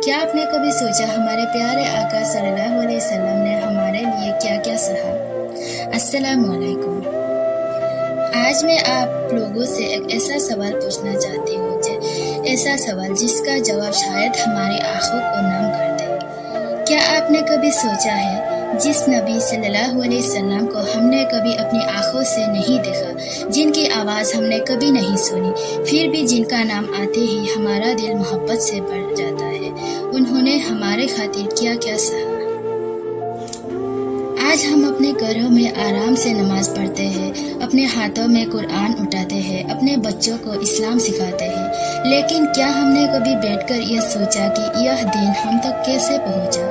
کیا آپ نے کبھی سوچا ہمارے پیارے آقا صلی اللہ علیہ وسلم نے ہمارے لیے کیا کیا سہا؟ السلام علیکم۔ آج میں آپ لوگوں سے ایک ایسا سوال پوچھنا چاہتی ہوں ایسا سوال جس کا جواب شاید ہماری آنکھوں کو نم کر دے۔ کیا آپ نے کبھی سوچا ہے جس نبی صلی اللہ علیہ وسلم کو ہم نے کبھی اپنی آنکھوں سے نہیں دیکھا، جن کی آواز ہم نے کبھی نہیں سنی، پھر بھی جن کا نام آتے ہی ہمارا دل محبت سے بھر جاتا ہے، انہوں نے ہمارے خاطر کیا کیا سہا؟ آج ہم اپنے گھروں میں آرام سے نماز پڑھتے ہیں، اپنے ہاتھوں میں قرآن اٹھاتے ہیں، اپنے بچوں کو اسلام سکھاتے ہیں، لیکن کیا ہم نے کبھی بیٹھ کر یہ سوچا کہ یہ دین ہم تک کیسے پہنچا؟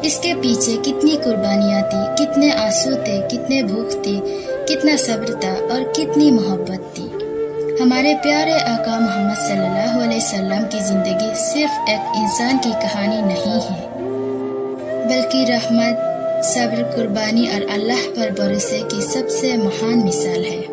اس کے پیچھے کتنی قربانیاں تھی، کتنے آنسو تھے، کتنے بھوک تھی، کتنا صبر تھا اور کتنی محبت تھی۔ ہمارے پیارے آقا محمد صلی اللہ علیہ وسلم کی زندگی صرف ایک انسان کی کہانی نہیں ہے، بلکہ رحمت، صبر، قربانی اور اللہ پر بھروسے کی سب سے مہان مثال ہے۔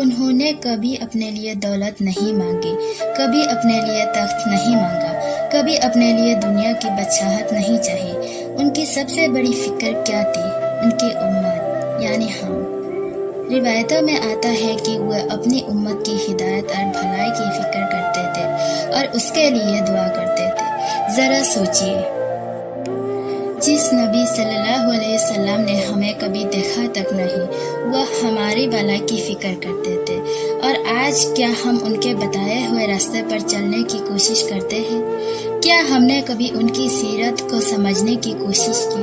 انہوں نے کبھی اپنے لیے دولت نہیں مانگی، کبھی اپنے لیے تخت نہیں مانگا، کبھی اپنے لیے دنیا کی بادشاہت نہیں چاہی۔ ان کی سب سے بڑی فکر کیا تھی؟ ان کی امت یعنی ہم۔ روایتوں میں آتا ہے کہ وہ اپنی امت کی ہدایت اور بھلائی کی فکر کرتے تھے اور اس کے لیے دعا کرتے تھے۔ ذرا سوچئے، جس نبی صلی اللہ علیہ وسلم نے ہمیں کبھی دیکھا تک نہیں، وہ ہماری بھلائی کی فکر کرتے تھے، اور آج کیا ہم ان کے بتائے ہوئے راستے پر چلنے کی کوشش کرتے ہیں؟ کیا ہم نے کبھی ان کی سیرت کو سمجھنے کی کوشش کی؟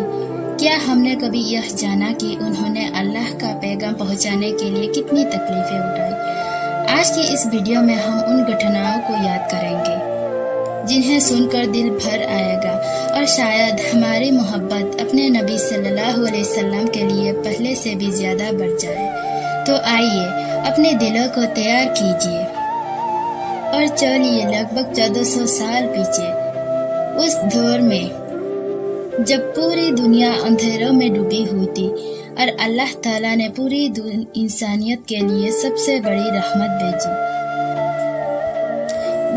کیا ہم نے کبھی یہ جانا کہ انہوں نے اللہ کا پیغام پہنچانے کے لیے کتنی تکلیفیں اٹھائی؟ آج کی اس ویڈیو میں ہم ان گھٹناؤں کو یاد کریں گے جنہیں سن کر دل بھر آئے گا، اور شاید ہماری محبت اپنے نبی صلی اللہ علیہ وسلم کے لیے پہلے سے بھی زیادہ بڑھ جائے۔ تو آئیے اپنے دلوں کو تیار کیجیے اور چلیے لگ بھگ 1400 سال پیچھے، اس دور میں جب پوری دنیا اندھیروں میں ڈوبی ہوئی تھی اور اللہ تعالیٰ نے پوری انسانیت کے لیے سب سے بڑی رحمت بھیجی۔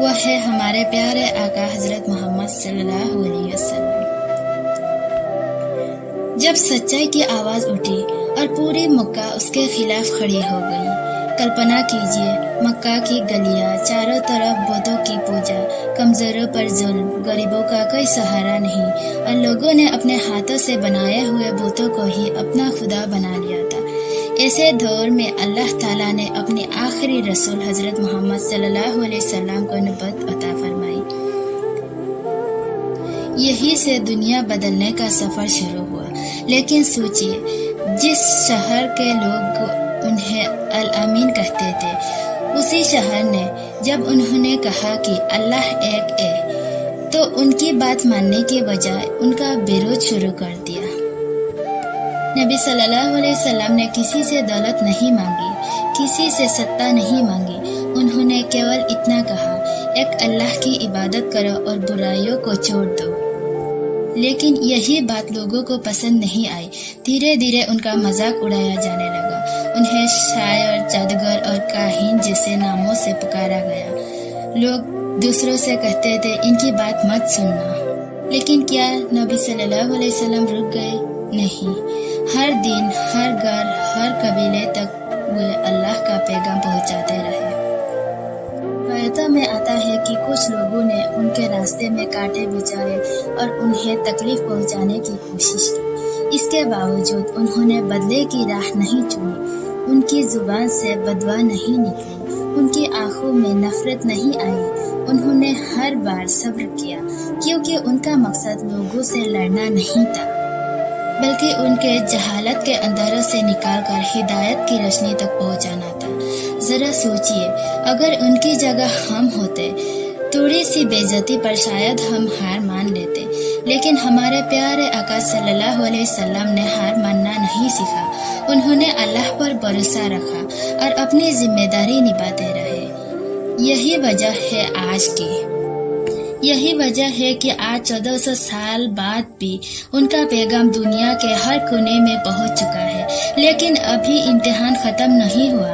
وہ ہے ہمارے پیارے آقا حضرت محمد صلی اللہ علیہ وسلم۔ جب سچائی کی آواز اٹھی اور پوری مکہ اس کے خلاف کھڑی ہو گئی، کلپنا کیجیے مکہ کی گلیاں، چاروں طرف بتوں کی پوجا، کمزوروں پر ظلم، غریبوں کا کوئی سہارا نہیں، اور لوگوں نے اپنے ہاتھوں سے بنائے ہوئے بتوں کو ہی اپنا خدا بنا لیا تھا۔ ایسے دور میں اللہ تعالیٰ نے اپنے آخری رسول حضرت محمد صلی اللہ علیہ وسلم کو نبوت عطا فرمائی۔ یہی سے دنیا بدلنے کا سفر شروع ہوا۔ لیکن سوچئے، جس شہر کے لوگ انہیں الامین کہتے تھے، اسی شہر نے جب انہوں نے کہا کہ اللہ ایک ہے، تو ان کی بات ماننے کے بجائے ان کا ویرود شروع کر دیا۔ نبی صلی اللہ علیہ وسلم نے کسی سے دولت نہیں مانگی، کسی سے ستہ نہیں مانگی، انہوں نے کیول اتنا کہا، ایک اللہ کی عبادت کرو اور برائیوں کو چھوڑ دو۔ لیکن یہی بات لوگوں کو پسند نہیں آئی۔ دھیرے دھیرے ان کا مذاق اڑایا جانے لگا، انہیں شاعر، جادوگر اور کاہن جیسے ناموں سے پکارا گیا۔ لوگ دوسروں سے کہتے تھے ان کی بات مت سننا۔ لیکن کیا نبی صلی اللہ علیہ وسلم رک گئے؟ نہیں، ہر دن، ہر گھر، ہر قبیلے تک وہ اللہ کا پیغام پہنچاتے رہے۔ روایتوں میں آتا ہے کہ کچھ لوگوں نے ان کے راستے میں کانٹے بچھائے اور انہیں تکلیف پہنچانے کی کوشش کی۔ اس کے باوجود انہوں نے بدلے کی راہ نہیں چنی، ان کی زبان سے بدوا نہیں نکلی، ان کی آنکھوں میں نفرت نہیں آئی۔ انہوں نے ہر بار صبر کیا، کیونکہ ان کا مقصد لوگوں سے لڑنا نہیں تھا، بلکہ ان کے جہالت کے اندھیروں سے نکال کر ہدایت کی روشنی تک پہنچانا تھا۔ ذرا سوچئے، اگر ان کی جگہ ہم ہوتے، تھوڑی سی بے عزتی پر شاید ہم ہار مان لیتے، لیکن ہمارے پیارے آقا صلی اللہ علیہ وسلم نے ہار ماننا نہیں سیکھا۔ انہوں نے اللہ پر بھروسہ رکھا اور اپنی ذمہ داری نبھاتے رہے۔ یہی وجہ ہے کہ آج 1400 سال بعد بھی ان کا پیغام دنیا کے ہر کونے میں پہنچ چکا ہے۔ لیکن ابھی امتحان ختم نہیں ہوا،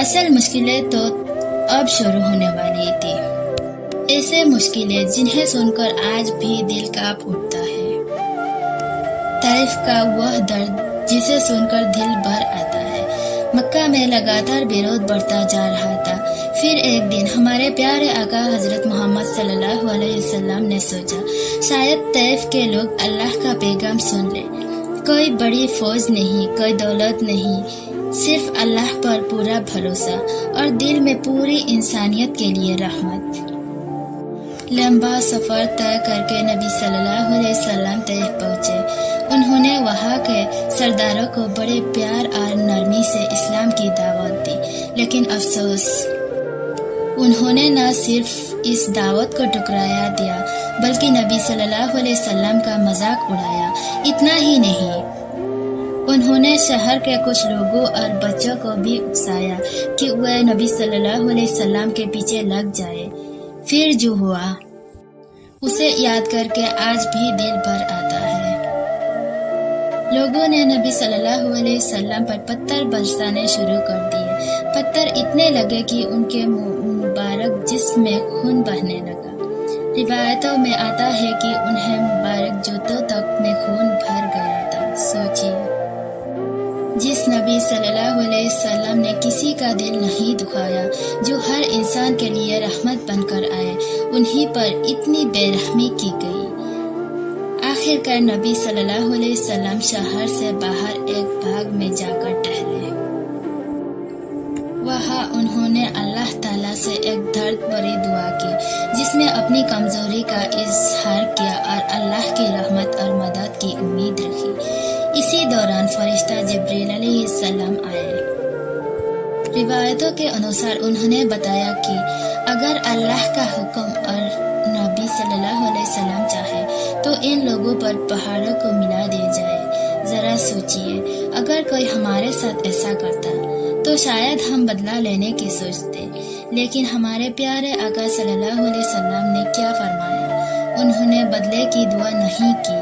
اصل مشکلیں تو اب شروع ہونے والی تھی۔ ایسے مشکلیں جنہیں سن کر آج بھی دل کانپ اٹھتا ہے، طائف کا وہ درد جسے سن کر دل بھر آتا ہے۔ مکہ میں لگاتار بیروت بڑھتا جا رہا تھا۔ پھر ایک دن ہمارے پیارے آقا حضرت محمد صلی اللہ علیہ وسلم نے سوچا شاید طائف کے لوگ اللہ کا پیغام سن لیں۔ کوئی بڑی فوج نہیں، کوئی دولت نہیں، صرف اللہ پر پورا بھروسہ اور دل میں پوری انسانیت کے لیے رحمت۔ لمبا سفر طے کر کے نبی صلی اللہ علیہ وسلم طائف پہنچے۔ انہوں نے وہاں کے سرداروں کو بڑے پیار اور نرمی سے اسلام کی دعوت دی، لیکن افسوس انہوں نے نہ صرف اس دعوت کو ٹھکرایا دیا بلکہ نبی صلی اللہ علیہ وسلم کا مذاق اڑایا۔ اتنا ہی نہیں، انہوں نے شہر کے کچھ لوگوں اور بچوں کو بھی اکسایا کہ وہ نبی صلی اللہ علیہ وسلم کے پیچھے لگ جائے۔ پھر جو ہوا اسے یاد کر کے آج بھی دل بھر آتا ہے۔ لوگوں نے نبی صلی اللہ علیہ وسلم پر پتھر برسانے شروع کر دیے۔ پتھر اتنے لگے کہ ان کے مبارک جسم میں خون بہنے لگا۔ روایتوں میں آتا ہے کہ انہیں مبارک جوتوں تک میں خون بھر گیا تھا۔ سوچیے، جس نبی صلی اللہ علیہ وسلم نے کسی کا دل نہیں دکھایا، جو ہر انسان کے لیے رحمت بن کر آئے، انہی پر اتنی بے رحمی کی گئی۔ آخر کار نبی صلی اللہ علیہ وسلم شہر سے باہر ایک باغ میں جا کر ٹہرے۔ وہاں انہوں نے اللہ تعالیٰ سے ایک درد بھری دعا کی، جس میں اپنی کمزوری کا اظہار کیا اور اللہ کی رحمت اور مدد کی امید رکھی۔ اسی دوران فرشتہ جبریل علیہ السلام آئے۔ روایتوں کے انوسار انہوں نے بتایا کہ اگر اللہ کا حکم اور نبی صلی اللہ علیہ وسلم چاہے تو ان لوگوں پر پہاڑوں کو ملا دیا جائے۔ ذرا سوچئے، اگر کوئی ہمارے ساتھ ایسا کرتا تو شاید ہم بدلہ لینے کی سوچتے، لیکن ہمارے پیارے آقا صلی اللہ علیہ وسلم نے کیا فرمایا؟ انہوں نے بدلے کی دعا نہیں کی۔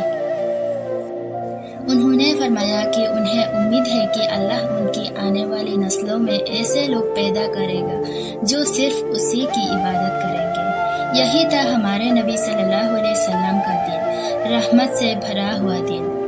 انہوں نے فرمایا کہ انہیں امید ہے کہ اللہ ان کی آنے والی نسلوں میں ایسے لوگ پیدا کرے گا جو صرف اسی کی عبادت کریں گے۔ یہی تھا ہمارے نبی صلی اللہ علیہ وسلم کا دل، رحمت سے بھرا ہوا دل۔